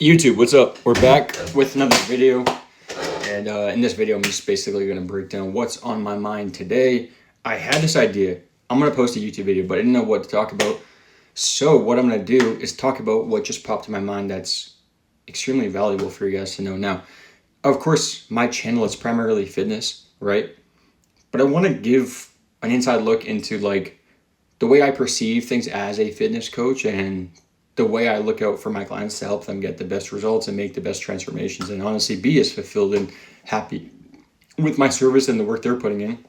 YouTube, what's up? We're back with another video, and in this video I'm just basically going to break down what's on my mind today. I had this idea. I'm going to post a YouTube video, but I didn't know what to talk about. So what I'm going to do is talk about what just popped in my mind that's extremely valuable for you guys to know. Now, of course, my channel is primarily fitness, right? But I want to give an inside look into like the way I perceive things as a fitness coach and the way I look out for my clients to help them get the best results and make the best transformations and honestly be as fulfilled and happy with my service and the work they're putting in,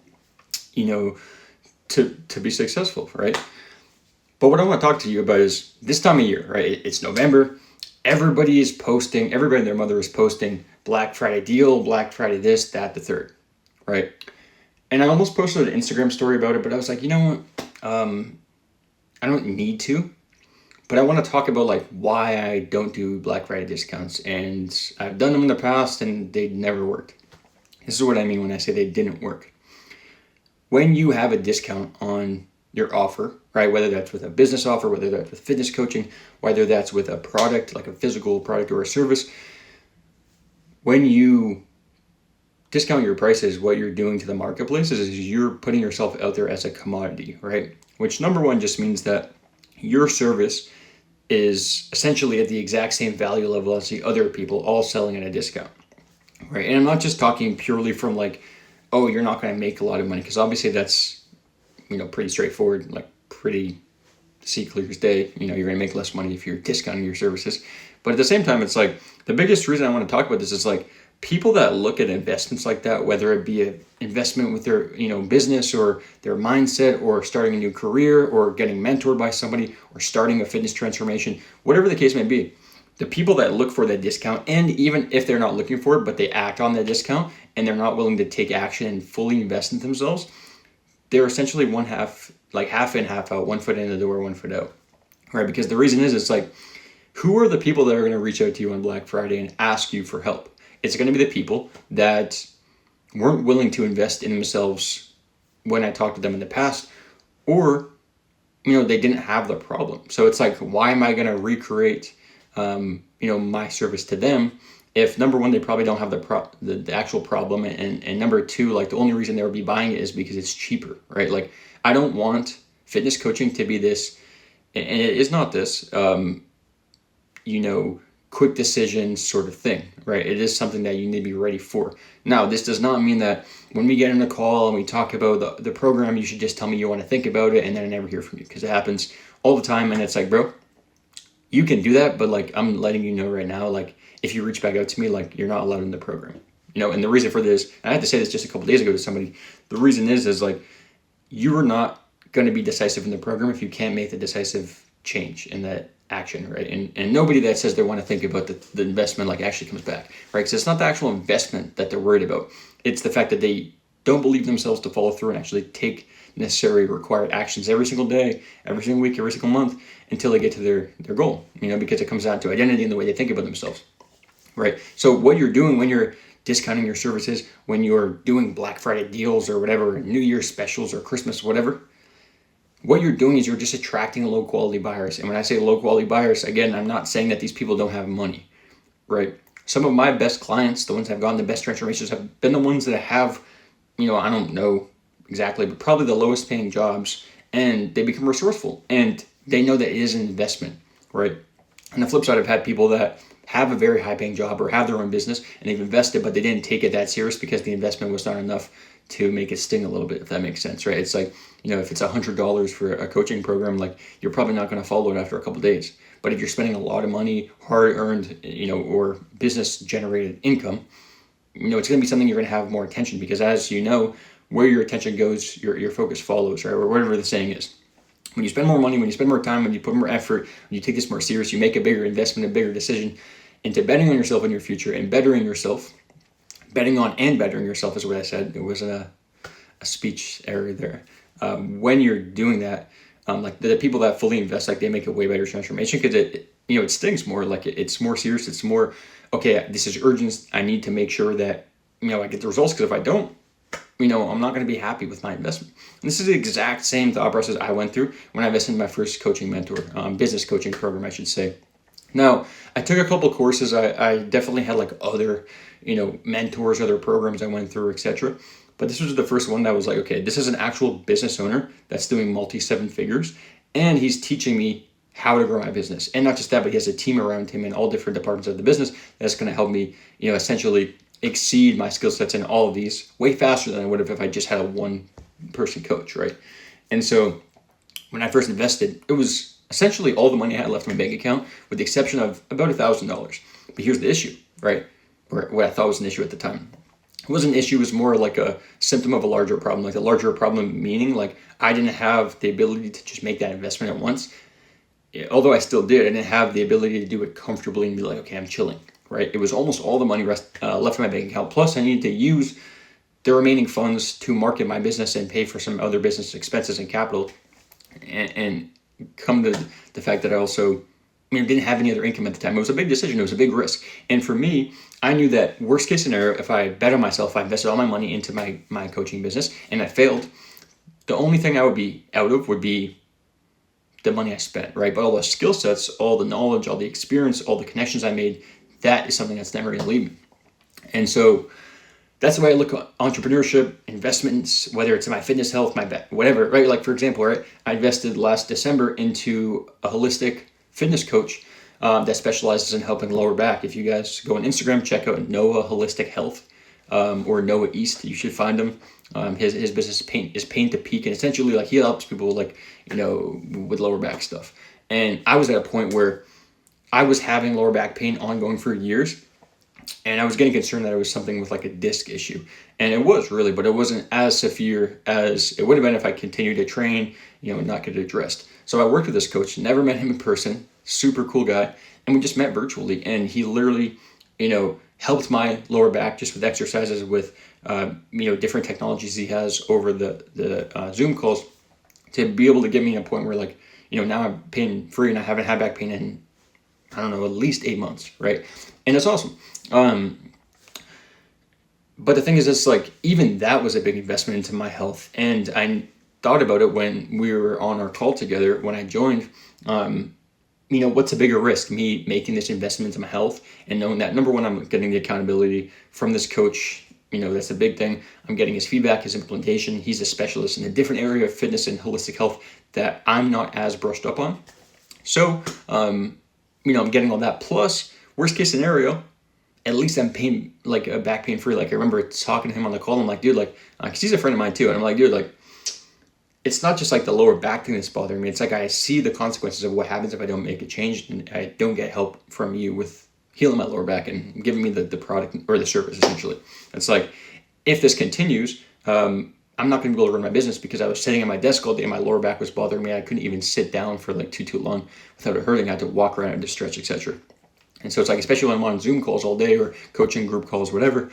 to be successful, right? But what I want to talk to you about is this time of year, right? It's November. Everybody and their mother is posting Black Friday deal, Black Friday this, that, the third, right? And I almost posted an Instagram story about it, but I was like, you know what? I don't need to. But I want to talk about like why I don't do Black Friday discounts, and I've done them in the past and they never worked. This is what I mean when I say they didn't work. When you have a discount on your offer, right, whether that's with a business offer, whether that's with fitness coaching, whether that's with a product, like a physical product or a service, when you discount your prices, what you're doing to the marketplace is you're putting yourself out there as a commodity, right? Which number one just means that your service is essentially at the exact same value level as the other people all selling at a discount, right? And I'm not just talking purely from like, oh, you're not going to make a lot of money, because obviously that's, pretty straightforward, like pretty see clear as day. You're going to make less money if you're discounting your services. But at the same time, it's like the biggest reason I want to talk about this is like people that look at investments like that, whether it be an investment with their business or their mindset or starting a new career or getting mentored by somebody or starting a fitness transformation, whatever the case may be, the people that look for that discount, and even if they're not looking for it but they act on that discount and they're not willing to take action and fully invest in themselves, they're essentially half in, half out, 1 foot in the door, 1 foot out, right? Because the reason is, it's like, who are the people that are going to reach out to you on Black Friday and ask you for help? It's going to be the people that weren't willing to invest in themselves when I talked to them in the past, or, they didn't have the problem. So it's like, why am I going to recreate, my service to them if number one, they probably don't have the actual problem, and number two, like the only reason they would be buying it is because it's cheaper, right? Like, I don't want fitness coaching to be this, and it is not this, quick decision sort of thing, right? It is something that you need to be ready for. Now, this does not mean that when we get in a call and we talk about the program, you should just tell me you want to think about it and then I never hear from you, because it happens all the time. And it's like, bro, you can do that, but like, I'm letting you know right now, like, if you reach back out to me, like, you're not allowed in the program, and the reason for this, and I had to say this just a couple days ago to somebody, the reason is like, you are not going to be decisive in the program if you can't make the decisive change in that action, right? And nobody that says they want to think about the investment like actually comes back, right? Because it's not the actual investment that they're worried about. It's the fact that they don't believe themselves to follow through and actually take necessary required actions every single day, every single week, every single month until they get to their goal, because it comes down to identity and the way they think about themselves, right? So what you're doing when you're discounting your services, when you're doing Black Friday deals or whatever, New Year's specials or Christmas, whatever, what you're doing is you're just attracting low quality buyers. And when I say low quality buyers, again, I'm not saying that these people don't have money, right? Some of my best clients, the ones that have gotten the best transformations, have been the ones that have, I don't know exactly, but probably the lowest paying jobs, and they become resourceful and they know that it is an investment, right? On the flip side, I've had people that have a very high paying job or have their own business and they've invested, but they didn't take it that serious because the investment was not enough to make it sting a little bit, if that makes sense, right? It's like, if it's $100 for a coaching program, like, you're probably not going to follow it after a couple of days. But if you're spending a lot of money, hard earned, or business generated income, it's going to be something you're going to have more attention, because as you know, where your attention goes, your focus follows, right? Or whatever the saying is. When you spend more money, when you spend more time, when you put more effort, when you take this more serious, you make a bigger investment, a bigger decision into betting on yourself in your future and bettering yourself. Betting on and bettering yourself is what I said. It was a speech error there. When you're doing that, like the people that fully invest, like, they make a way better transformation, because it stings more. Like, it's more serious. It's more, okay, this is urgent. I need to make sure that, I get the results, because if I don't, I'm not going to be happy with my investment. And this is the exact same thought process I went through when I invested in my first coaching mentor, business coaching program, I should say. Now, I took a couple courses. I definitely had like other, mentors, other programs I went through, etc. But this was the first one that was like, okay, this is an actual business owner that's doing multi seven figures, and he's teaching me how to grow my business. And not just that, but he has a team around him in all different departments of the business that's going to help me, essentially exceed my skill sets in all of these way faster than I would have if I just had a one person coach, right? And so when I first invested, it was essentially all the money I had left in my bank account, with the exception of about $1,000. But here's the issue, right? Or what I thought was an issue at the time. It wasn't an issue, it was more like a symptom of a larger problem. Like a larger problem meaning like I didn't have the ability to just make that investment at once. Although I still did, I didn't have the ability to do it comfortably and be like, okay, I'm chilling, right? It was almost all the money left in my bank account. Plus, I needed to use the remaining funds to market my business and pay for some other business expenses and capital, and come to the fact that I also didn't have any other income at the time. It was a big decision. It was a big risk. And for me, I knew that worst case scenario, if I bet on myself, I invested all my money into my coaching business and I failed, the only thing I would be out of would be the money I spent, right? But all the skill sets, all the knowledge, all the experience, all the connections I made, that is something that's never going to leave me. And so that's the way I look at entrepreneurship, investments, whether it's in my fitness, health, my whatever, right? Like for example, right, I invested last December into a holistic fitness coach that specializes in helping lower back. If you guys go on Instagram, check out Noah Holistic Health or Noah East. You should find him. His business is Pain to Peak, and essentially like he helps people like with lower back stuff. And I was at a point where I was having lower back pain ongoing for years. And I was getting concerned that it was something with like a disc issue. And it was really, but it wasn't as severe as it would have been if I continued to train, and not get it addressed. So I worked with this coach, never met him in person, super cool guy. And we just met virtually. And he literally, helped my lower back just with exercises, with, different technologies he has over the Zoom calls to be able to get me to a point where like, now I'm pain free and I haven't had back pain in, I don't know, at least 8 months, right? And it's awesome. But the thing is, it's like, even that was a big investment into my health. And I thought about it when we were on our call together, when I joined, what's a bigger risk? Me making this investment into my health and knowing that, number one, I'm getting the accountability from this coach. That's a big thing. I'm getting his feedback, his implementation. He's a specialist in a different area of fitness and holistic health that I'm not as brushed up on. So, I'm getting all that. Plus, worst case scenario, at least I'm back pain free. Like I remember talking to him on the call. I'm like, dude, like, cause he's a friend of mine too. And I'm like, dude, like, it's not just like the lower back thing that's bothering me. It's like, I see the consequences of what happens if I don't make a change and I don't get help from you with healing my lower back and giving me the product or the service essentially. It's like, if this continues, I'm not going to be able to run my business because I was sitting at my desk all day and my lower back was bothering me. I couldn't even sit down for like too long without it hurting. I had to walk around to stretch, etc. And so it's like, especially when I'm on Zoom calls all day or coaching group calls, whatever,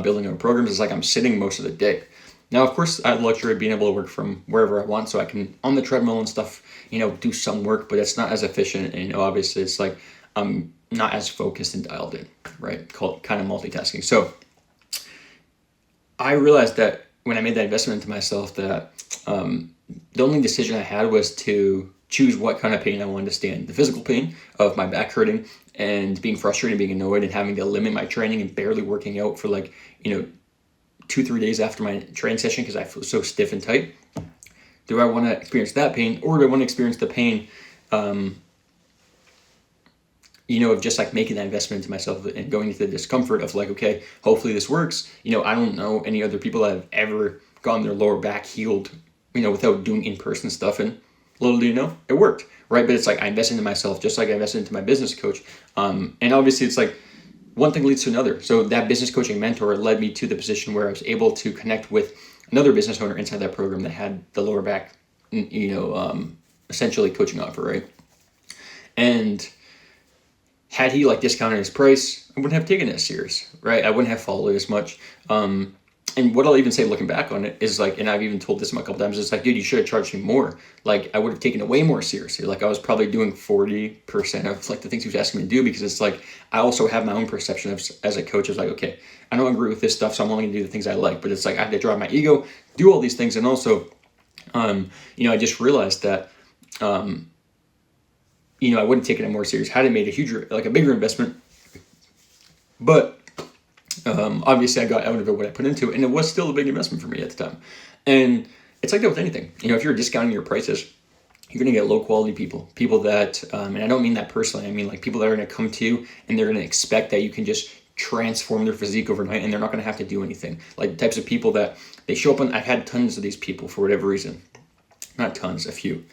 building our programs, it's like I'm sitting most of the day. Now, of course, I have the luxury of being able to work from wherever I want, so I can, on the treadmill and stuff, do some work, but it's not as efficient. And, obviously, it's like I'm not as focused and dialed in, right? Called kind of multitasking. So I realized that when I made that investment into myself, that the only decision I had was to choose what kind of pain I wanted to stand. The physical pain of my back hurting and being frustrated, being annoyed, and having to limit my training and barely working out for 2-3 days after my training session because I feel so stiff and tight. Do I want to experience that pain, or do I want to experience the pain, of just like making that investment into myself and going into the discomfort of like, okay, hopefully this works. I don't know any other people that have ever gotten their lower back healed, without doing in-person stuff. And little do you know, it worked, right? But it's like I invested into myself just like I invested into my business coach. And obviously it's like one thing leads to another. So that business coaching mentor led me to the position where I was able to connect with another business owner inside that program that had the lower back, essentially coaching offer, right? And had he like discounted his price, I wouldn't have taken it as serious, right? I wouldn't have followed it as much. And what I'll even say looking back on it is like, and I've even told this a couple times, it's like, dude, you should have charged me more. Like I would have taken it way more seriously. Like I was probably doing 40% of like the things he was asking me to do, because it's like, I also have my own perception of, as a coach, is like, okay, I don't agree with this stuff, so I'm only gonna do the things I like. But it's like, I have to drive my ego, do all these things. And also, I just realized that, I wouldn't take it more serious had I made a bigger investment. But obviously I got out of it what I put into it, and it was still a big investment for me at the time. And it's like that with anything. If you're discounting your prices, you're going to get low quality people that, and I don't mean that personally, I mean like people that are going to come to you and they're going to expect that you can just transform their physique overnight, and they're not going to have to do anything. Like the types of people that they show up on, I've had tons of these people for whatever reason. Not tons, a few.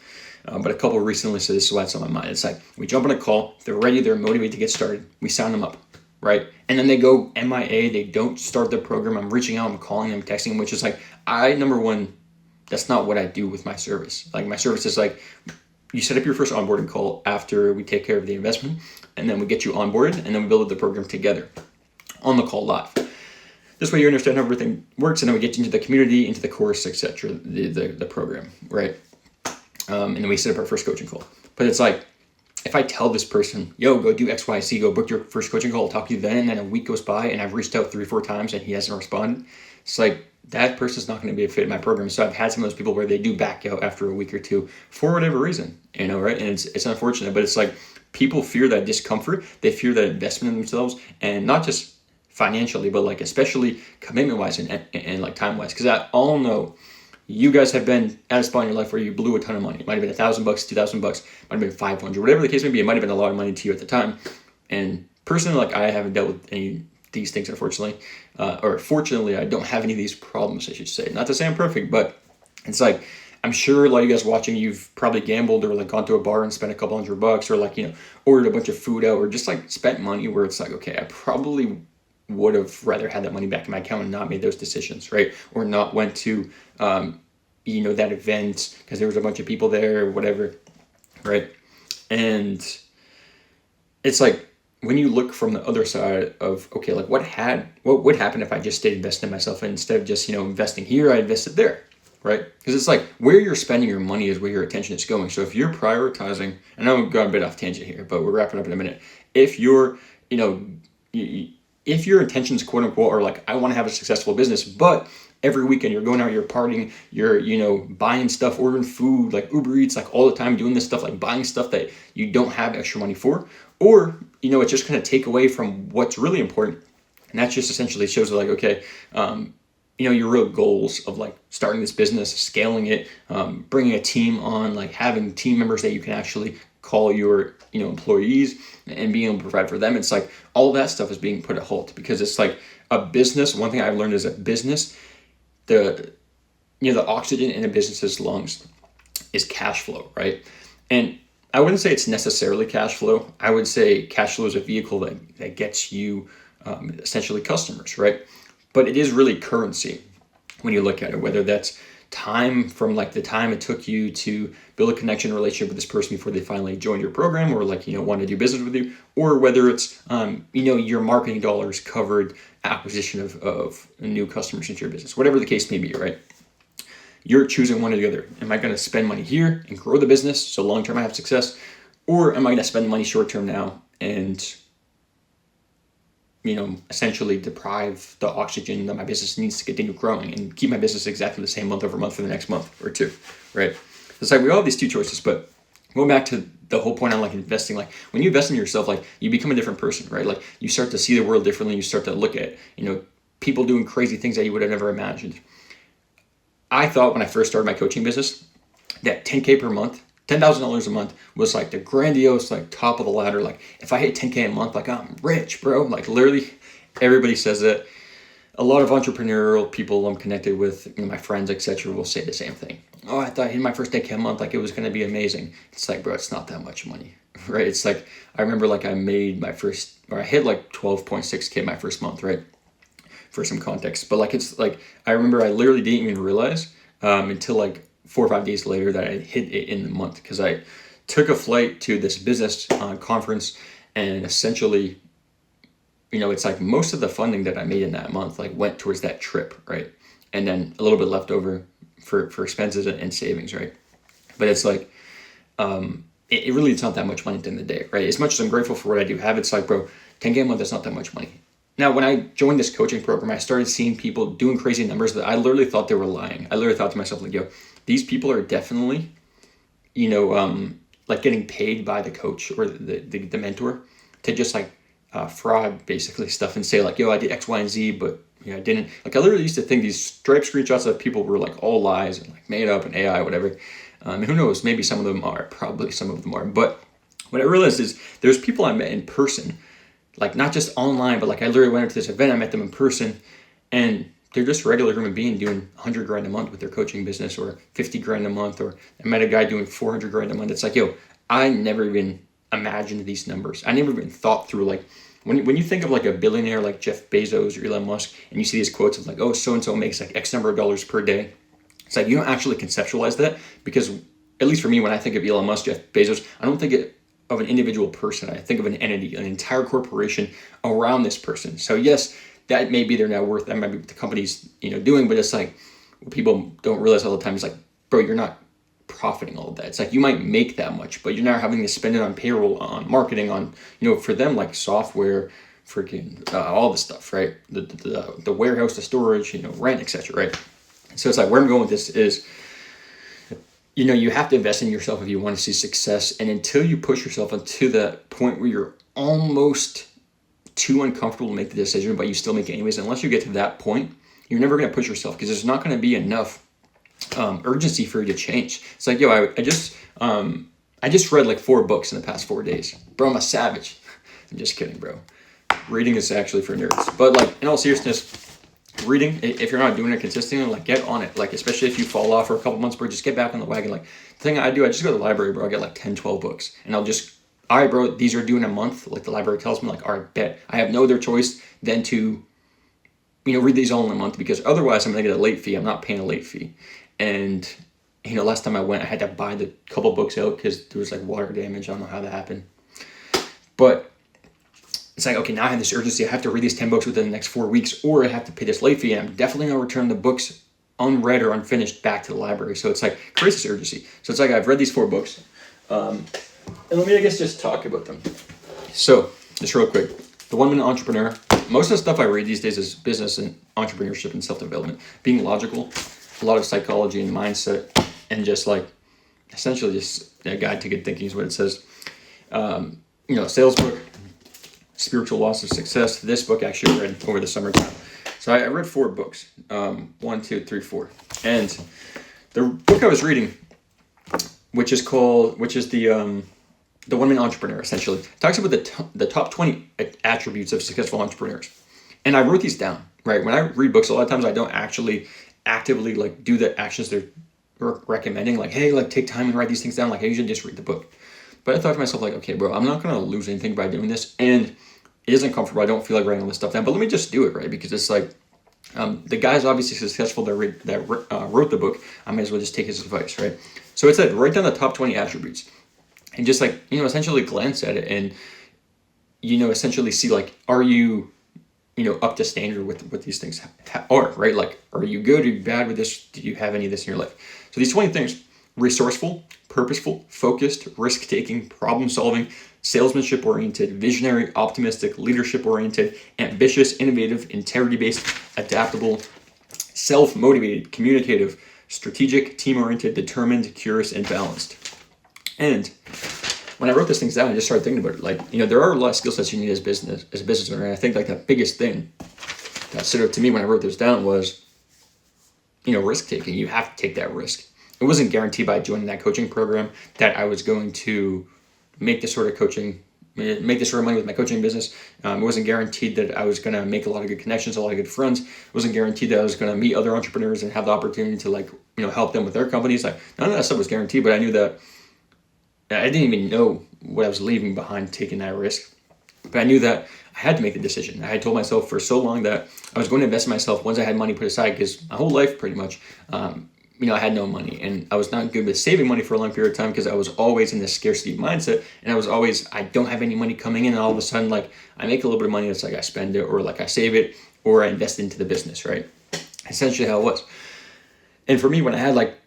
But a couple recently, so this is why it's on my mind. It's like, we jump on a call, they're ready, they're motivated to get started, we sign them up, right? And then they go MIA, they don't start the program, I'm reaching out, I'm calling them, texting them, which is like, number one, that's not what I do with my service. Like my service is like, you set up your first onboarding call after we take care of the investment, and then we get you onboarded, and then we build the program together on the call live. This way you understand how everything works, and then we get into the community, into the course, etc., the program, right? And then we set up our first coaching call. But it's like, if I tell this person, yo, go do X, Y, Z, go book your first coaching call, I'll talk to you then, and then a week goes by and I've reached out 3-4 times and he hasn't responded, it's like, that person's not going to be a fit in my program. So I've had some of those people where they do back out after a week or two for whatever reason, right? And it's unfortunate, but it's like, people fear that discomfort, they fear that investment in themselves, and not just financially, but like especially commitment wise and like time wise. Because I all know you guys have been at a spot in your life where you blew a ton of money. It might have been $1,000, $2,000, might have been 500, whatever the case may be. It might have been a lot of money to you at the time. And personally, like I haven't dealt with any of these things, unfortunately, or fortunately, I don't have any of these problems, I should say. Not to say I'm perfect, but it's like, I'm sure a lot of you guys watching, you've probably gambled or like gone to a bar and spent a couple $100, or like, ordered a bunch of food out, or just like spent money where it's like, okay, I probably would have rather had that money back in my account and not made those decisions, right? Or not went to, that event because there was a bunch of people there or whatever, right? And it's like, when you look from the other side of, okay, like what would happen if I just stayed investing in myself, and instead of just, investing here, I invested there, right? Because it's like, where you're spending your money is where your attention is going. So if you're prioritizing, and I'm going a bit off tangent here, but we're wrapping up in a minute. If you're, if your intentions, quote unquote, are like, I want to have a successful business, but every weekend you're going out, you're partying, you're, buying stuff, ordering food, like Uber Eats, like all the time, doing this stuff, like buying stuff that you don't have extra money for, or, it's just going to take away from what's really important. And that just essentially shows like, okay, your real goals of like starting this business, scaling it, bringing a team on, like having team members that you can actually call your, employees and being able to provide for them. It's like all that stuff is being put at halt, because it's like a business. One thing I've learned is a business, the oxygen in a business's lungs is cash flow, right? And I wouldn't say it's necessarily cash flow. I would say cash flow is a vehicle that gets you essentially customers, right? But it is really currency when you look at it, whether that's time from like the time it took you to build a connection relationship with this person before they finally joined your program, or like, want to do business with you, or whether it's, your marketing dollars covered acquisition of new customers into your business, whatever the case may be, right? You're choosing one or the other. Am I going to spend money here and grow the business so long-term I have success? Or am I going to spend money short-term now and, essentially deprive the oxygen that my business needs to continue growing and keep my business exactly the same month over month for the next month or two, right? It's like we all have these two choices, but going back to the whole point on like investing, like when you invest in yourself, like you become a different person, right? Like you start to see the world differently. You start to look at, people doing crazy things that you would have never imagined. I thought when I first started my coaching business that $10K per month, $10,000 a month was like the grandiose, like top of the ladder. Like if I hit 10K a month, like I'm rich, bro. Like literally everybody says that. A lot of entrepreneurial people I'm connected with, my friends, etc., will say the same thing. Oh, I thought I hit my first 10K a month, like it was going to be amazing. It's like, bro, it's not that much money, right? It's like, I remember like I hit like 12.6K my first month, right? For some context. But like, it's like, I remember I literally didn't even realize until like 4 or 5 days later that I hit it in the month, because I took a flight to this business conference, and essentially, it's like most of the funding that I made in that month like went towards that trip, right? And then a little bit left over for expenses and savings, right? But it's like, it really, it's not that much money at the end of the day, right? As much as I'm grateful for what I do have, it's like, bro, 10K a month, that's not that much money. Now, when I joined this coaching program, I started seeing people doing crazy numbers that I literally thought they were lying. I literally thought to myself, like, yo, these people are definitely, like getting paid by the coach or the mentor to just like fraud basically stuff and say like, yo, I did X, Y, and Z, but I didn't. Like I literally used to think these Stripe screenshots of people were like all lies and like made up and AI, whatever. Who knows? Maybe some of them are. Probably some of them are. But what I realized is there's people I met in person, like not just online, but like I literally went to this event, I met them in person, and they're just a regular human being doing 100 grand a month with their coaching business, or 50 grand a month, or I met a guy doing 400 grand a month. It's like, yo, I never even imagined these numbers. I never even thought through like, when you think of like a billionaire like Jeff Bezos or Elon Musk, and you see these quotes of like, oh, so-and-so makes like X number of dollars per day. It's like, you don't actually conceptualize that, because at least for me, when I think of Elon Musk, Jeff Bezos, I don't think of an individual person. I think of an entity, an entire corporation around this person. So yes, that may be their net worth. That might be what the company's, doing, but it's like what people don't realize all the time is like, bro, you're not profiting all of that. It's like you might make that much, but you're not having to spend it on payroll, on marketing, on, for them, like software, freaking all this stuff, right? The warehouse, the storage, rent, etc. Right? So it's like, where I'm going with this is, you have to invest in yourself if you want to see success. And until you push yourself into the point where you're almost too uncomfortable to make the decision, but you still make it anyways, unless you get to that point, you're never going to push yourself, because there's not going to be enough urgency for you to change. It's like, yo, I just read like 4 books in the past 4 days. Bro, I'm a savage. I'm just kidding, bro. Reading is actually for nerds. But like, in all seriousness, reading, if you're not doing it consistently, like get on it. Like, especially if you fall off for a couple months, bro, just get back on the wagon. Like, the thing I do, I just go to the library, bro. I get like 10, 12 books, and I'll just, all right, bro, these are due in a month. Like the library tells me, like, all right, bet. I have no other choice than to, read these all in a month, because otherwise I'm going to get a late fee. I'm not paying a late fee. And, last time I went, I had to buy the couple books out because there was like water damage. I don't know how that happened. But it's like, okay, now I have this urgency. I have to read these 10 books within the next 4 weeks, or I have to pay this late fee. And I'm definitely going to return the books unread or unfinished back to the library. So it's like, creates this urgency. So it's like, I've read these 4 books. And let me, I guess, just talk about them. So, just real quick. The 1 Minute Entrepreneur. Most of the stuff I read these days is business and entrepreneurship and self-development. Being logical, a lot of psychology and mindset, and just like, essentially just a guide to good thinking is what it says. Sales book, Spiritual Laws of Success. This book actually I read over the summertime. So I read 4 books. 1, 2, 3, 4. And the book I was reading, which is the 1 Minute Entrepreneur, essentially, talks about the top 20 attributes of successful entrepreneurs. And I wrote these down, right? When I read books, a lot of times I don't actually actively like do the actions they're recommending. Like, hey, like take time and write these things down. Like, I usually just read the book. But I thought to myself, like, okay, bro, I'm not going to lose anything by doing this. And it isn't comfortable. I don't feel like writing all this stuff down. But let me just do it, right? Because it's like, the guy's obviously successful that wrote the book. I might as well just take his advice, right? So it said, write down the top 20 attributes. And just like, essentially glance at it and, essentially see like, are you, up to standard with what these things are, right? Like, are you good? Are you bad with this? Do you have any of this in your life? So these 20 things: resourceful, purposeful, focused, risk-taking, problem-solving, salesmanship-oriented, visionary, optimistic, leadership-oriented, ambitious, innovative, integrity-based, adaptable, self-motivated, communicative, strategic, team-oriented, determined, curious, and balanced. And when I wrote these things down, I just started thinking about it. Like, there are a lot of skill sets you need as a business owner. And I think like the biggest thing that stood out to me when I wrote this down was, risk taking. You have to take that risk. It wasn't guaranteed by joining that coaching program that I was going to make this sort of money with my coaching business. It wasn't guaranteed that I was going to make a lot of good connections, a lot of good friends. It wasn't guaranteed that I was going to meet other entrepreneurs and have the opportunity to like, help them with their companies. Like, none of that stuff was guaranteed, but I knew that I didn't even know what I was leaving behind taking that risk. But I knew that I had to make the decision. I had told myself for so long that I was going to invest in myself once I had money put aside, because my whole life pretty much, I had no money, and I was not good with saving money for a long period of time because I was always in this scarcity mindset, and I don't have any money coming in, and all of a sudden, like, I make a little bit of money, it's like I spend it, or like I save it, or I invest into the business, right? Essentially how it was. And for me, when I had like,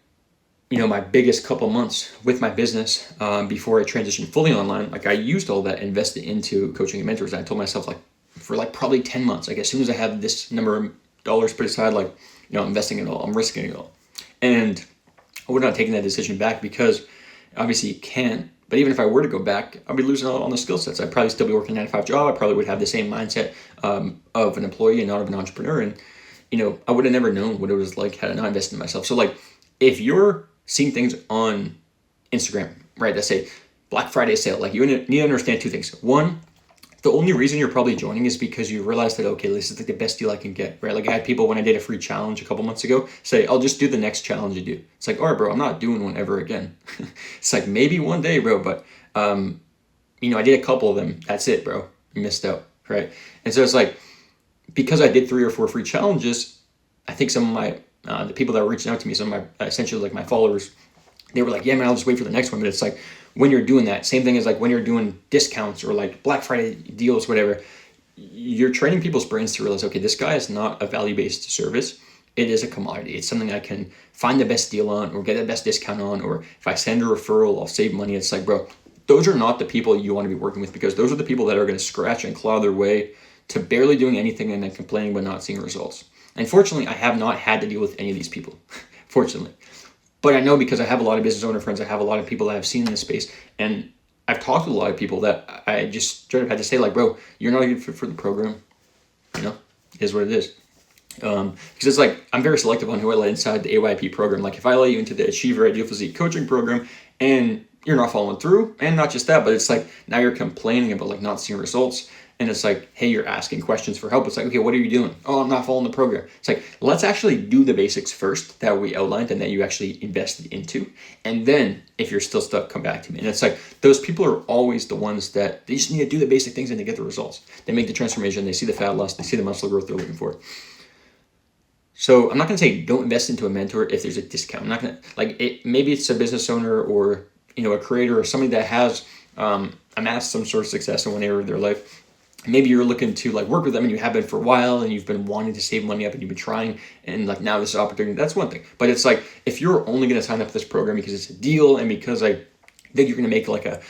my biggest couple months with my business before I transitioned fully online, like I used all that invested into coaching and mentors. And I told myself like for like probably 10 months, like as soon as I have this number of dollars put aside, like, I'm investing it all, I'm risking it all. And I would not taking that decision back because obviously you can't But even if I were to go back, I'd be losing out on the skill sets. I'd probably still be working a 9-to-5 job. I probably would have the same mindset of an employee and not of an entrepreneur. And, I would have never known what it was like had I not invested in myself. So like, if you're seeing things on Instagram, right, that say Black Friday sale, like you need to understand two things. One, the only reason you're probably joining is because you realize that, okay, this is like the best deal I can get, right? Like I had people when I did a free challenge a couple months ago say, I'll just do the next challenge you do. It's like, all right, bro, I'm not doing one ever again. It's like maybe one day, bro, but I did a couple of them. That's it, bro. You missed out, right? And so it's like, because I did 3 or 4 free challenges, I think some of my, the people that were reaching out to me, some of my, essentially like my followers, they were like, yeah, man, I'll just wait for the next one. But it's like, when you're doing that, same thing as like when you're doing discounts or like Black Friday deals, whatever, you're training people's brains to realize, okay, this guy is not a value-based service. It is a commodity. It's something I can find the best deal on or get the best discount on, or if I send a referral, I'll save money. It's like, bro, those are not the people you want to be working with, because those are the people that are going to scratch and claw their way to barely doing anything and then complaining but not seeing results. Unfortunately, I have not had to deal with any of these people, fortunately. But I know, because I have a lot of business owner friends, I have a lot of people that I've seen in this space, and I've talked to a lot of people that I just straight up had to say, like, bro, you're not a good fit for the program. It is what it is. Because it's like, I'm very selective on who I let inside the AYP program. Like if I let you into the Achiever Ideal Physique coaching program and you're not following through, and not just that, but it's like now you're complaining about like not seeing results. And it's like, hey, you're asking questions for help. It's like, okay, what are you doing? Oh, I'm not following the program. It's like, let's actually do the basics first that we outlined and that you actually invested into. And then if you're still stuck, come back to me. And it's like, those people are always the ones that they just need to do the basic things and they get the results. They make the transformation. They see the fat loss. They see the muscle growth they're looking for. So I'm not going to say don't invest into a mentor if there's a discount. I'm not going to, like, maybe it's a business owner or, a creator or somebody that has amassed some sort of success in one area of their life. Maybe you're looking to like work with them and you have been for a while and you've been wanting to save money up and you've been trying and like now this is an opportunity. That's one thing. But it's like, if you're only going to sign up for this program because it's a deal and because I think you're going to make like a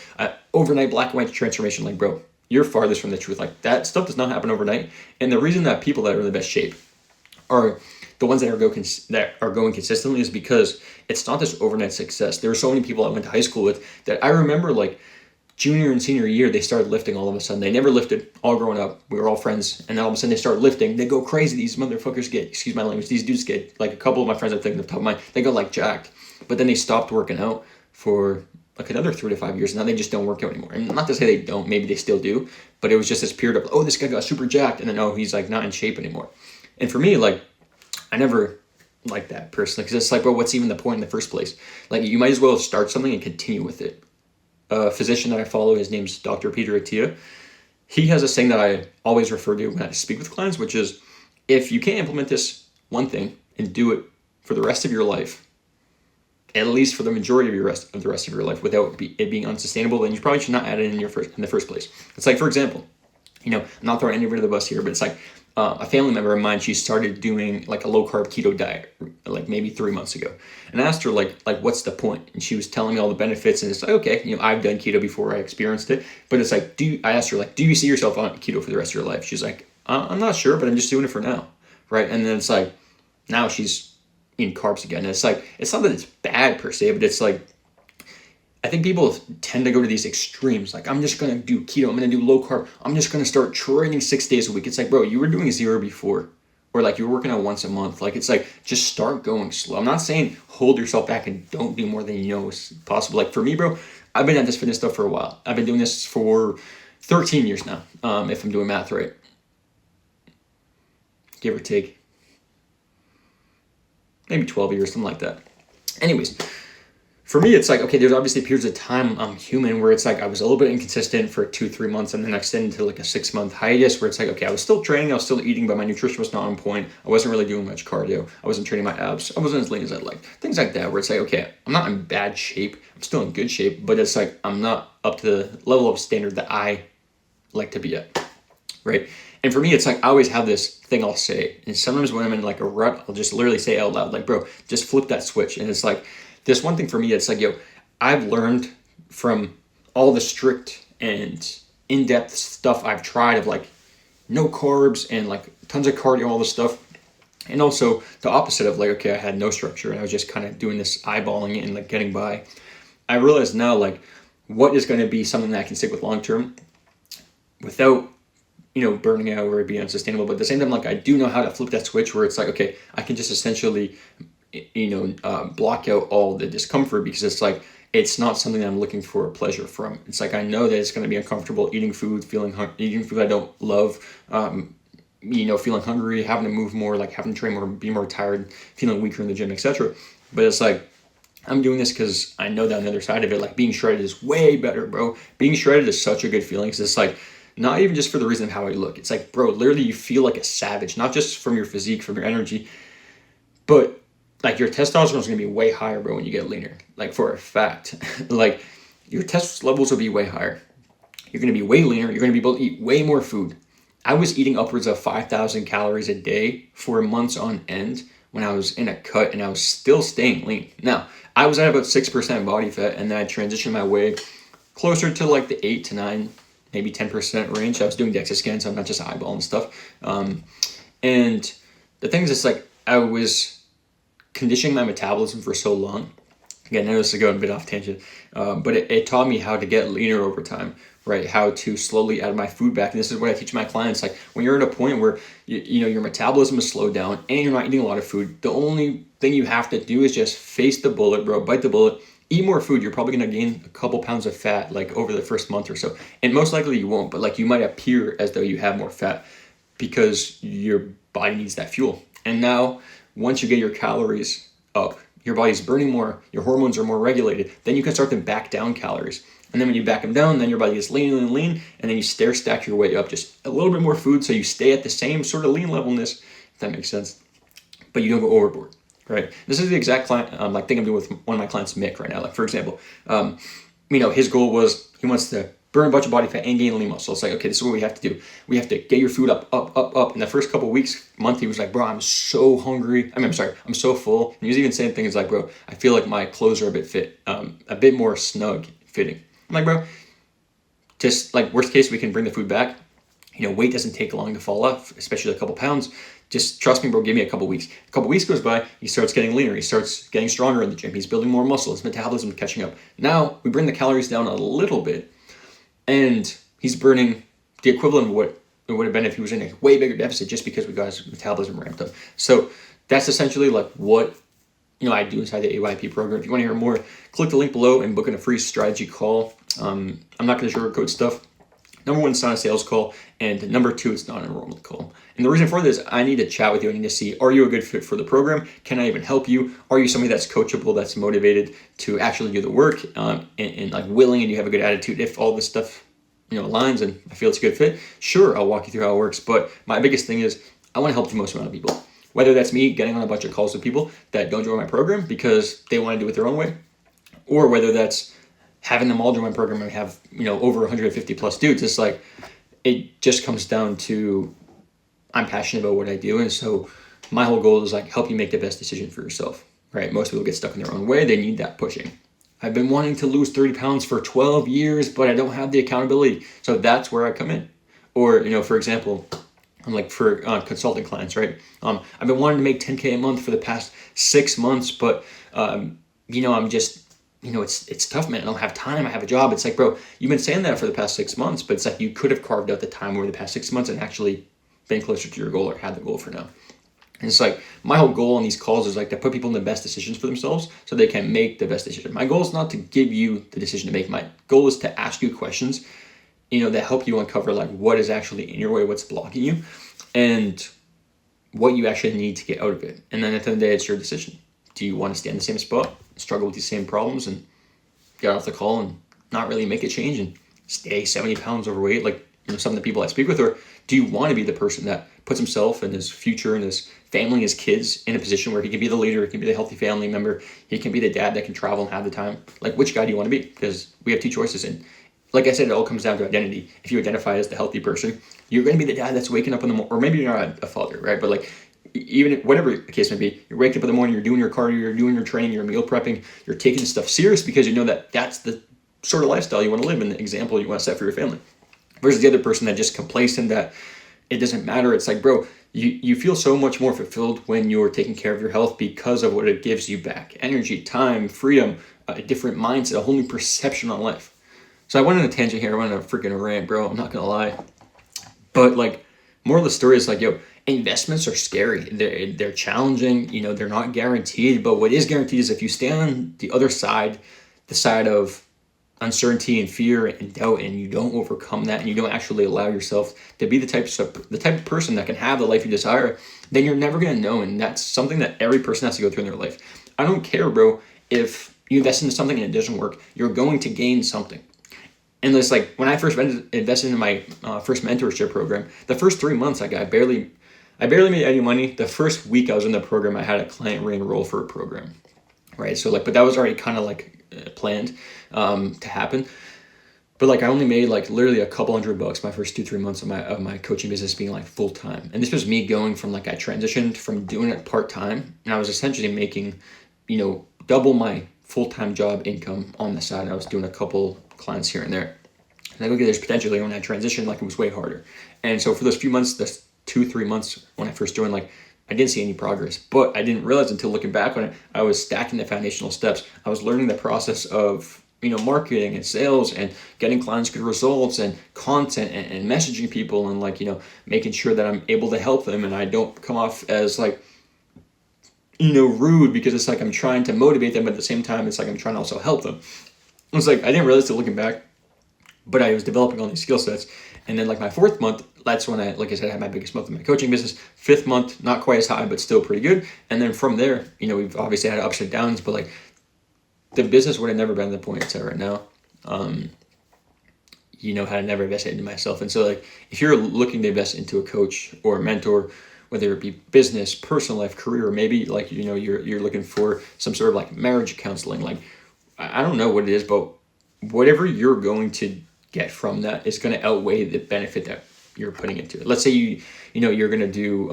overnight black and white transformation, like, bro, you're farthest from the truth. Like that stuff does not happen overnight. And the reason that people that are in the best shape are the ones that are going consistently is because it's not this overnight success. There are so many people I went to high school with that I remember like junior and senior year, they started lifting all of a sudden. They never lifted all growing up. We were all friends. And then all of a sudden they start lifting. They go crazy. These motherfuckers get, excuse my language, these dudes get, like a couple of my friends I'm thinking off the top of my mind, they got like jacked. But then they stopped working out for like another 3 to 5 years. Now they just don't work out anymore. And not to say they don't, maybe they still do. But it was just this period of, oh, this guy got super jacked. And then, oh, he's like not in shape anymore. And for me, like, I never liked that personally. Because it's like, well, what's even the point in the first place? Like, you might as well start something and continue with it. A physician that I follow, his name's Dr. Peter Attia. He has a saying that I always refer to when I speak with clients, which is, if you can't implement this one thing and do it for the rest of your life, at least for the majority of the rest of your life, without it being unsustainable, then you probably should not add it in the first place. It's like, for example, I'm not throwing anybody under the bus here, but it's like a family member of mine. She started doing like a low carb keto diet, like maybe 3 months ago. And I asked her like what's the point? And she was telling me all the benefits. And it's like, okay, I've done keto before, I experienced it. But it's like, I asked her like, do you see yourself on keto for the rest of your life? She's like, I'm not sure, but I'm just doing it for now, right? And then it's like, now she's eating carbs again. And it's like, it's not that it's bad per se, but it's like, I think people tend to go to these extremes. Like, I'm just going to do keto. I'm going to do low carb. I'm just going to start training 6 days a week. It's like, bro, you were doing 0 before. Or like you were working out once a month. Like, it's like, just start going slow. I'm not saying hold yourself back and don't do more than you know is possible. Like for me, bro, I've been at this fitness stuff for a while. I've been doing this for 13 years now, if I'm doing math right. Give or take. Maybe 12 years, something like that. Anyways, for me, it's like, okay, there's obviously periods of time, I'm human, where it's like I was a little bit inconsistent for 2-3 months and then extended to like a 6-month hiatus where it's like, okay, I was still training, I was still eating, but my nutrition was not on point. I wasn't really doing much cardio. I wasn't training my abs. I wasn't as lean as I'd like. Things like that, where it's like, okay, I'm not in bad shape. I'm still in good shape, but it's like I'm not up to the level of standard that I like to be at, right? And for me, it's like I always have this thing I'll say. And sometimes when I'm in like a rut, I'll just literally say out loud, like, bro, just flip that switch. And it's like, this one thing for me, it's like, I've learned from all the strict and in-depth stuff I've tried of like no carbs and like tons of cardio, all this stuff. And also the opposite of like, okay, I had no structure and I was just kind of doing this eyeballing it and like getting by. I realize now like what is going to be something that I can stick with long term without, burning out or being unsustainable. But at the same time, like, I do know how to flip that switch where it's like, okay, I can just essentially, block out all the discomfort, because it's like, it's not something that I'm looking for pleasure from. It's like, I know that it's going to be uncomfortable eating food, eating food I don't love, feeling hungry, having to move more, like having to train more, be more tired, feeling weaker in the gym, etc. But it's like, I'm doing this because I know that on the other side of it, like, being shredded is way better, bro. Being shredded is such a good feeling, because it's like, not even just for the reason of how I look. It's like, bro, literally you feel like a savage, not just from your physique, from your energy, but like your testosterone is going to be way higher, bro, when you get leaner. Like, for a fact, like, your test levels will be way higher. You're going to be way leaner. You're going to be able to eat way more food. I was eating upwards of 5,000 calories a day for months on end when I was in a cut, and I was still staying lean. Now, I was at about 6% body fat, and then I transitioned my way closer to like the 8 to 9, maybe 10% range. I was doing DEXA scans, so I'm not just eyeballing stuff. And the thing is, it's like, I was conditioning my metabolism for so long. Again, I know this is going a bit off tangent, but it taught me how to get leaner over time, right? How to slowly add my food back. And this is what I teach my clients. Like, when you're at a point where your metabolism is slowed down and you're not eating a lot of food, the only thing you have to do is just face the bullet, bro. Bite the bullet. Eat more food. You're probably going to gain a couple pounds of fat, like, over the first month or so. And most likely you won't, but like, you might appear as though you have more fat because your body needs that fuel. And now, once you get your calories up, your body's burning more, your hormones are more regulated, then you can start to back down calories. And then when you back them down, then your body gets lean, and then you stair stack your way up, just a little bit more food, so you stay at the same sort of lean levelness, if that makes sense. But you don't go overboard, right? This is the exact client, thing I'm doing with one of my clients, Mick, right now. Like, for example, his goal was, he wants to burn a bunch of body fat and gain lean muscle. It's like, okay, this is what we have to do. We have to get your food up. In the first couple of weeks, month, he was like, bro, I'm so hungry. I'm so full. And he was even saying things like, bro, I feel like my clothes are a bit more snug fitting. I'm like, bro, just like, worst case, we can bring the food back. Weight doesn't take long to fall off, especially a couple pounds. Just trust me, bro, give me a couple weeks. A couple weeks goes by, he starts getting leaner. He starts getting stronger in the gym. He's building more muscle. His metabolism is catching up. Now, we bring the calories down a little bit, and he's burning the equivalent of what it would have been if he was in a way bigger deficit, just because we got his metabolism ramped up. So that's essentially like what I do inside the AYP program. If you want to hear more, click the link below and book in a free strategy call. I'm not going to sugarcoat stuff. Number one, it's not a sales call, and number two, it's not an enrollment call. And the reason for this, I need to chat with you. I need to see, are you a good fit for the program? Can I even help you? Are you somebody that's coachable, that's motivated to actually do the work, and like willing, and you have a good attitude? If all this stuff aligns and I feel it's a good fit, sure, I'll walk you through how it works. But my biggest thing is, I want to help the most amount of people. Whether that's me getting on a bunch of calls with people that don't join my program because they want to do it their own way, or whether that's having them all join my program and have over 150 plus dudes. It's like, it just comes down to, I'm passionate about what I do, and so my whole goal is like, help you make the best decision for yourself, right? Most people get stuck in their own way. They need that pushing. I've been wanting to lose 30 pounds for 12 years, but I don't have the accountability. So that's where I come in. Or, for example, I'm like, for consulting clients, right? I've been wanting to make 10K a month for the past 6 months, but I'm just, it's tough, man. I don't have time. I have a job. It's like, bro, you've been saying that for the past 6 months, but it's like, you could have carved out the time over the past 6 months and actually been closer to your goal, or had the goal for now. And it's like, my whole goal on these calls is like to put people in the best decisions for themselves so they can make the best decision. My goal is not to give you the decision to make. My goal is to ask you questions, that help you uncover like what is actually in your way, what's blocking you, and what you actually need to get out of it. And then at the end of the day, it's your decision. Do you want to stay in the same spot, struggle with these same problems, and get off the call and not really make a change and stay 70 pounds overweight like some of the people I speak with? Or do you want to be the person that puts himself and his future and his family, his kids, in a position where he can be the leader, he can be the healthy family member, he can be the dad that can travel and have the time? Like, which guy do you want to be? Because we have two choices. And like I said, it all comes down to identity. If you identify as the healthy person, you're going to be the dad that's waking up in the morning, or maybe you're not a father, right? But like, even whatever the case may be, you're waking up in the morning, you're doing your cardio, you're doing your training, you're meal prepping, you're taking stuff serious because you know that that's the sort of lifestyle you want to live and the example you want to set for your family. Versus the other person that just complacent, that it doesn't matter. It's like, bro, you feel so much more fulfilled when you're taking care of your health because of what it gives you back. Energy, time, freedom, a different mindset, a whole new perception on life. So I went on a tangent here. I went on a freaking rant, bro. I'm not going to lie. But like, moral of the story is like, yo, investments are scary. They're challenging. You know, they're not guaranteed. But what is guaranteed is if you stay on the other side, the side of uncertainty and fear and doubt, and you don't overcome that, and you don't actually allow yourself to be the type of person that can have the life you desire, then you're never going to know. And that's something that every person has to go through in their life. I don't care, bro, if you invest into something and it doesn't work, you're going to gain something. And it's like when I first invested in my first mentorship program, the first 3 months, I barely made any money. The first week I was in the program, I had a client re-enroll for a program, right? So like, but that was already kind of like planned to happen. But like, I only made like literally a couple $100 my first 2-3 months of my coaching business being like full time. And this was me going from like, I transitioned from doing it part time, and I was essentially making, double my full-time job income on the side. I was doing a couple clients here and there. And I look at there's potentially when I transitioned, like it was way harder. And so for those few months, this 2-3 months when I first joined, like I didn't see any progress, but I didn't realize until looking back on it, I was stacking the foundational steps. I was learning the process of, marketing and sales and getting clients good results and content and messaging people and like, making sure that I'm able to help them and I don't come off as like, rude because it's like I'm trying to motivate them, but at the same time, it's like I'm trying to also help them. It's like, I didn't realize till looking back, but I was developing all these skill sets. And then like my 4th month, that's when I had my biggest month in my coaching business. 5th month, not quite as high, but still pretty good. And then from there, we've obviously had ups and downs, but like the business would have never been the point it's at right now. Had I never invested into myself. And so like, if you're looking to invest into a coach or a mentor, whether it be business, personal life, career, or maybe like, you're looking for some sort of like marriage counseling, like, I don't know what it is, but whatever you're going to get from that is going to outweigh the benefit that you're putting into it. Let's say you're going to do,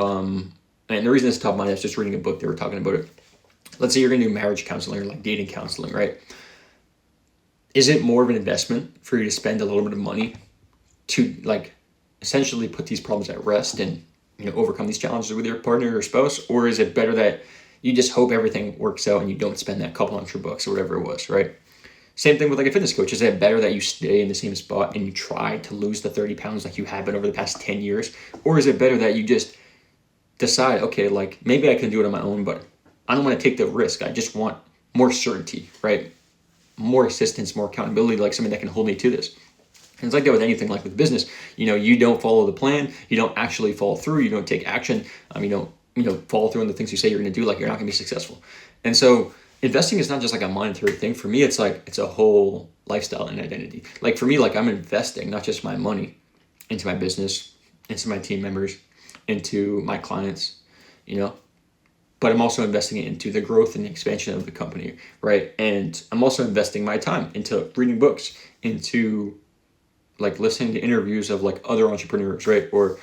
and the reason it's top of mind is just reading a book, they were talking about it. Let's say you're going to do marriage counseling or like dating counseling, right? Is it more of an investment for you to spend a little bit of money to like essentially put these problems at rest and, overcome these challenges with your partner or spouse? Or is it better that you just hope everything works out and you don't spend that couple $100 or whatever it was, right? Same thing with like a fitness coach. Is it better that you stay in the same spot and you try to lose the 30 pounds like you have been over the past 10 years? Or is it better that you just decide, okay, like maybe I can do it on my own, but I don't want to take the risk. I just want more certainty, right? More assistance, more accountability, like something that can hold me to this. And it's like that with anything, like with business. You don't follow the plan. You don't actually follow through. You don't take action. You don't follow through on the things you say you're going to do. Like you're not going to be successful. And so investing is not just like a monetary thing. For me, it's like it's a whole lifestyle and identity. Like for me, like I'm investing not just my money into my business, into my team members, into my clients, but I'm also investing it into the growth and the expansion of the company, right? And I'm also investing my time into reading books, into like listening to interviews of like other entrepreneurs, right? Or,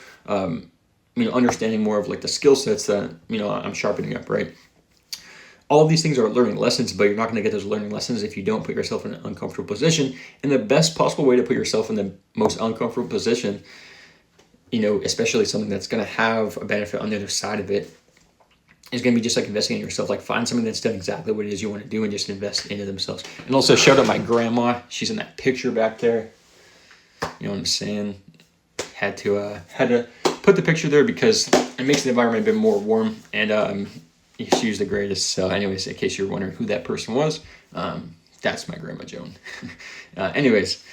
understanding more of like the skill sets that, I'm sharpening up, right? All of these things are learning lessons, but you're not going to get those learning lessons if you don't put yourself in an uncomfortable position. And the best possible way to put yourself in the most uncomfortable position, especially something that's going to have a benefit on the other side of it, is going to be just like investing in yourself. Like find something that's done exactly what it is you want to do and just invest into themselves. And also shout out my grandma. She's in that picture back there. You know what I'm saying? Had to put the picture there because it makes the environment a bit more warm. And she was the greatest. So anyways, in case you're wondering who that person was, that's my grandma Joan. Anyways,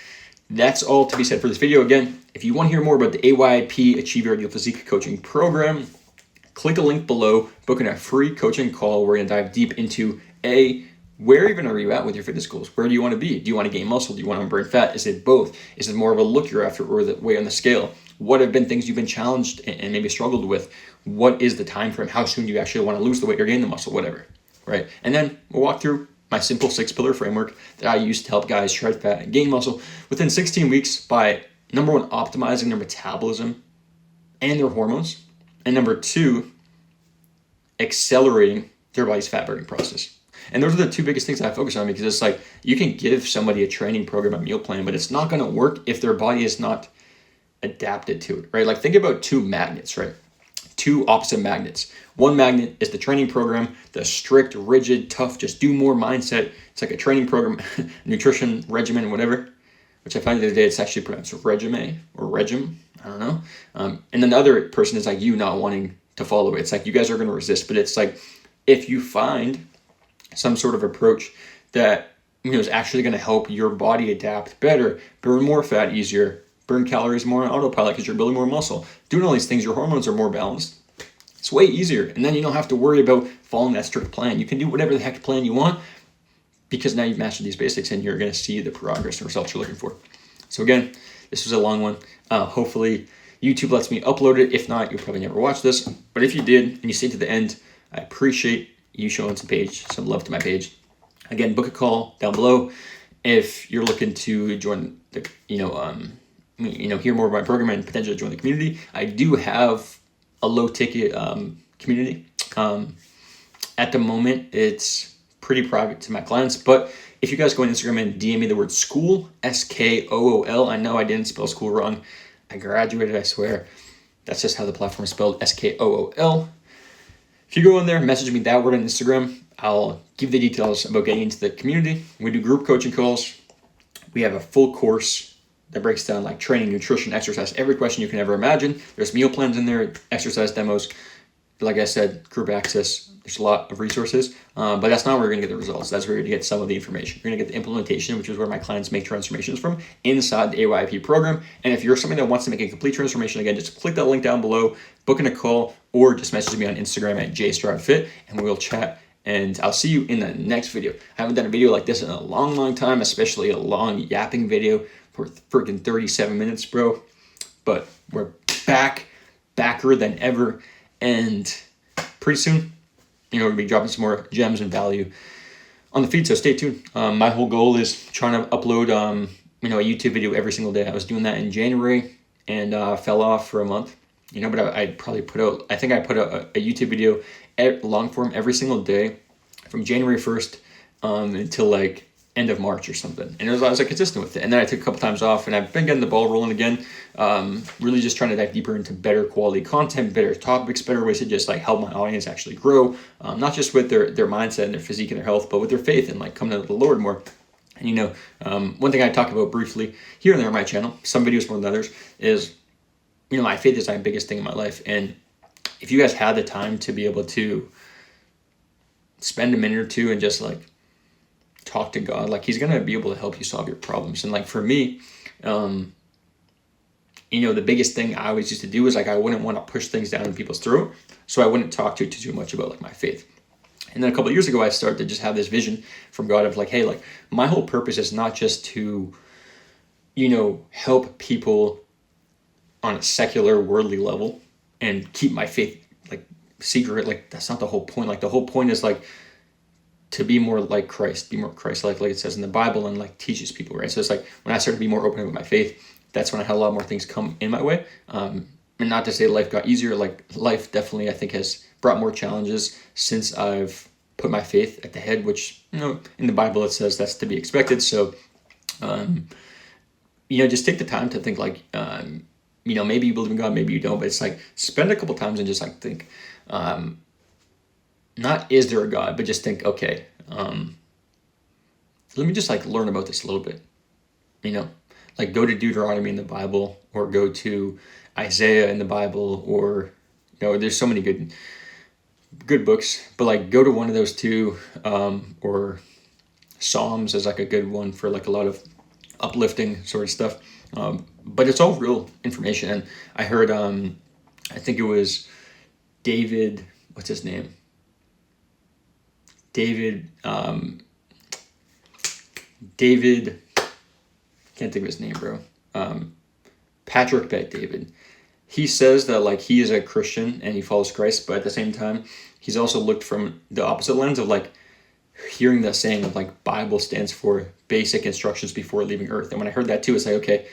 that's all to be said for this video. Again, if you want to hear more about the AYP Achieve Your Ideal Physique Coaching Program, click a link below, book in a free coaching call. We're going to dive deep into where even are you at with your fitness goals? Where do you want to be? Do you want to gain muscle? Do you want to burn fat? Is it both? Is it more of a look you're after or the way on the scale? What have been things you've been challenged and maybe struggled with? What is the time frame? How soon do you actually want to lose the weight or gain the muscle? Whatever, right? And then we'll walk through my simple 6-pillar framework that I use to help guys shred fat and gain muscle within 16 weeks by, number one, optimizing their metabolism and their hormones. And number two, accelerating their body's fat burning process. And those are the two biggest things I focus on because it's like you can give somebody a training program, a meal plan, but it's not going to work if their body is not adapted to it, right? Like think about two magnets, right? Two opposite magnets. One magnet is the training program, the strict, rigid, tough, just do more mindset. It's like a training program, nutrition regimen, whatever. which I found the other day it's actually pronounced regime or regime. I don't know. And then the other person is like you not wanting to follow it. It's like you guys are going to resist, but it's like if you find some sort of approach that is actually going to help your body adapt better, burn more fat easier, burn calories more on autopilot because you're building more muscle, doing all these things, your hormones are more balanced. It's way easier, and then you don't have to worry about following that strict plan. You can do whatever the heck plan you want because now you've mastered these basics and you're going to see the progress and results you're looking for. So again, this was a long one. Hopefully YouTube lets me upload it. If not, you'll probably never watch this. But if you did and you stayed to the end, I appreciate you showing some love to my page. Again, book a call down below if you're looking to join the, hear more about my program and potentially join the community. I do have a low ticket community. At the moment, it's pretty private to my clients, but if you guys go on Instagram and DM me the word school, SKOOL, I know I didn't spell school wrong. I graduated, I swear. That's just how the platform is spelled, SKOOL. If you go in there, message me that word on Instagram, I'll give the details about getting into the community. We do group coaching calls. We have a full course that breaks down like training, nutrition, exercise, every question you can ever imagine. There's meal plans in there, exercise demos. Like I said, group access. There's a lot of resources, but that's not where you're going to get the results. That's where you're going to get some of the information. You're going to get the implementation, which is where my clients make transformations from inside the AYP program. And if you're somebody that wants to make a complete transformation, again, just click that link down below, book in a call, or just message me on Instagram at JStroudFit, and we'll chat. And I'll see you in the next video. I haven't done a video like this in a long, long time, especially a long yapping video for freaking 37 minutes, bro. But we're backer than ever. And pretty soon, we're going to be dropping some more gems and value on the feed, so stay tuned. My whole goal is trying to upload, a YouTube video every single day. I was doing that in January and fell off for a month, but I'd probably put out a YouTube video long form every single day from January 1st until like end of March or something. And I was like consistent with it. And then I took a couple times off and I've been getting the ball rolling again. Really just trying to dive deeper into better quality content, better topics, better ways to just like help my audience actually grow. Not just with their mindset and their physique and their health, but with their faith and like coming to the Lord more. And one thing I talk about briefly here and there on my channel, some videos more than others, is, my faith is my biggest thing in my life. And if you guys had the time to be able to spend a minute or two and just like talk to God, like he's going to be able to help you solve your problems. And like for me, the biggest thing I always used to do is like I wouldn't want to push things down in people's throat, so I wouldn't talk too much about like my faith. And then a couple of years ago, I started to just have this vision from God of like, hey, like my whole purpose is not just to, help people on a secular worldly level and keep my faith like secret. Like that's not the whole point. Like the whole point is like to be more like Christ, be more Christ-like it says in the Bible, and like teaches people, right? So it's like when I started to be more open about my faith, that's when I had a lot more things come in my way. And not to say life got easier, like life definitely I think has brought more challenges since I've put my faith at the head, which, in the Bible it says that's to be expected. So, just take the time to think like, maybe you believe in God, maybe you don't, but it's like spend a couple times and just like think, not is there a God, but just think, okay, let me just like learn about this a little bit, like go to Deuteronomy in the Bible or go to Isaiah in the Bible, or, there's so many good books, but like go to one of those two, or Psalms is like a good one for like a lot of uplifting sort of stuff. But it's all real information. And I heard, I think it was David, what's his name? David, can't think of his name, bro. Patrick Bet David. He says that like he is a Christian and he follows Christ, but at the same time, he's also looked from the opposite lens of like hearing that saying of like Bible stands for basic instructions before leaving earth. And when I heard that too, it's like, okay,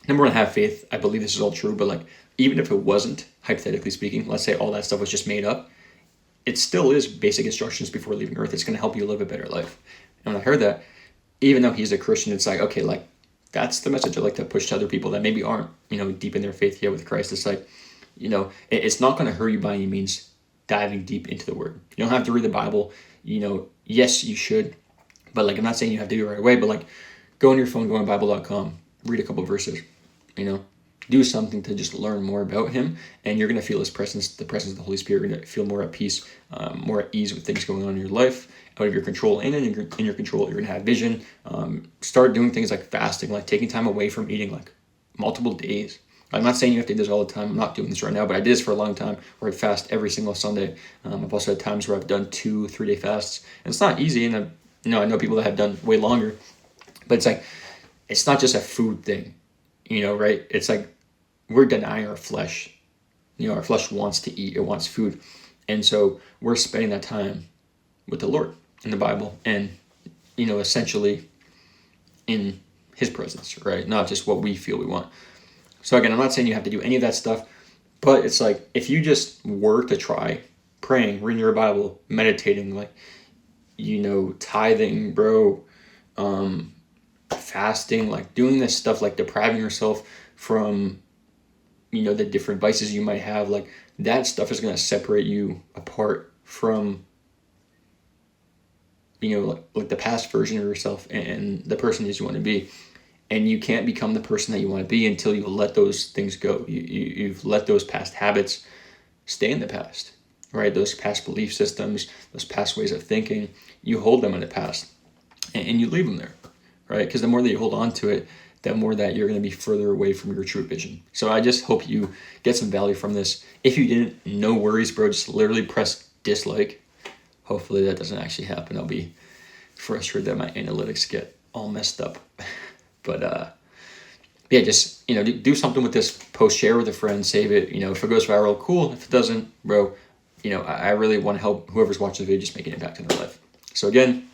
number one, have faith. I believe this is all true, but like even if it wasn't, hypothetically speaking, let's say all that stuff was just made up, it still is basic instructions before leaving earth. It's going to help you live a better life. And when I heard that, even though he's a Christian, it's like, okay, like that's the message I like to push to other people that maybe aren't, deep in their faith yet with Christ. It's like, it's not going to hurt you by any means diving deep into the word. You don't have to read the Bible. Yes, you should, but like, I'm not saying you have to do it right away, but like Go on your phone, go on Bible.com, read a couple verses, do something to just learn more about him, and you're going to feel his presence, the presence of the Holy Spirit. You're going to feel more at peace, more at ease with things going on in your life, out of your control, and in your control. You're going to have vision. Start doing things like fasting, like taking time away from eating, like multiple days. I'm not saying you have to do this all the time. I'm not doing this right now, but I did this for a long time where I'd fast every single Sunday. I've also had times where I've done 2-3 day fasts, and it's not easy. And I know people that have done way longer, but it's like, it's not just a food thing, right? It's like we're denying our flesh. Our flesh wants to eat, it wants food. And so we're spending that time with the Lord in the Bible and, essentially in his presence, right? Not just what we feel we want. So again, I'm not saying you have to do any of that stuff, but it's like, if you just were to try praying, reading your Bible, meditating, like, tithing, bro, fasting, like doing this stuff, like depriving yourself from, the different vices you might have, like that stuff is going to separate you apart from, like the past version of yourself and the person that you want to be. And you can't become the person that you want to be until you let those things go. You've let those past habits stay in the past, right? Those past belief systems, those past ways of thinking, you hold them in the past and you leave them there, right? Because the more that you hold on to it, the more that you're going to be further away from your true vision. So I just hope you get some value from this. If you didn't, no worries, bro. Just literally press dislike. Hopefully that doesn't actually happen. I'll be frustrated that my analytics get all messed up. But yeah, just, do something with this post, share with a friend, save it. If it goes viral, cool. If it doesn't, bro, I really want to help whoever's watching the video just make an impact in their life. So again,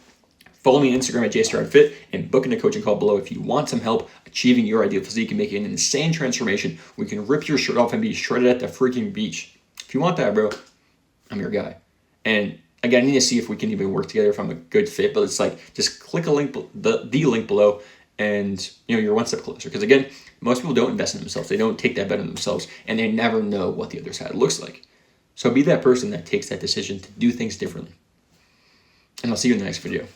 follow me on Instagram at JStarFit and book in a coaching call below if you want some help achieving your ideal physique and making an insane transformation. We can rip your shirt off and be shredded at the freaking beach. If you want that, bro, I'm your guy. And again, I need to see if we can even work together, if I'm a good fit. But it's like, just click a link, the link below, and you're one step closer. Because again, most people don't invest in themselves. They don't take that bet on themselves, and they never know what the other side looks like. So be that person that takes that decision to do things differently. And I'll see you in the next video.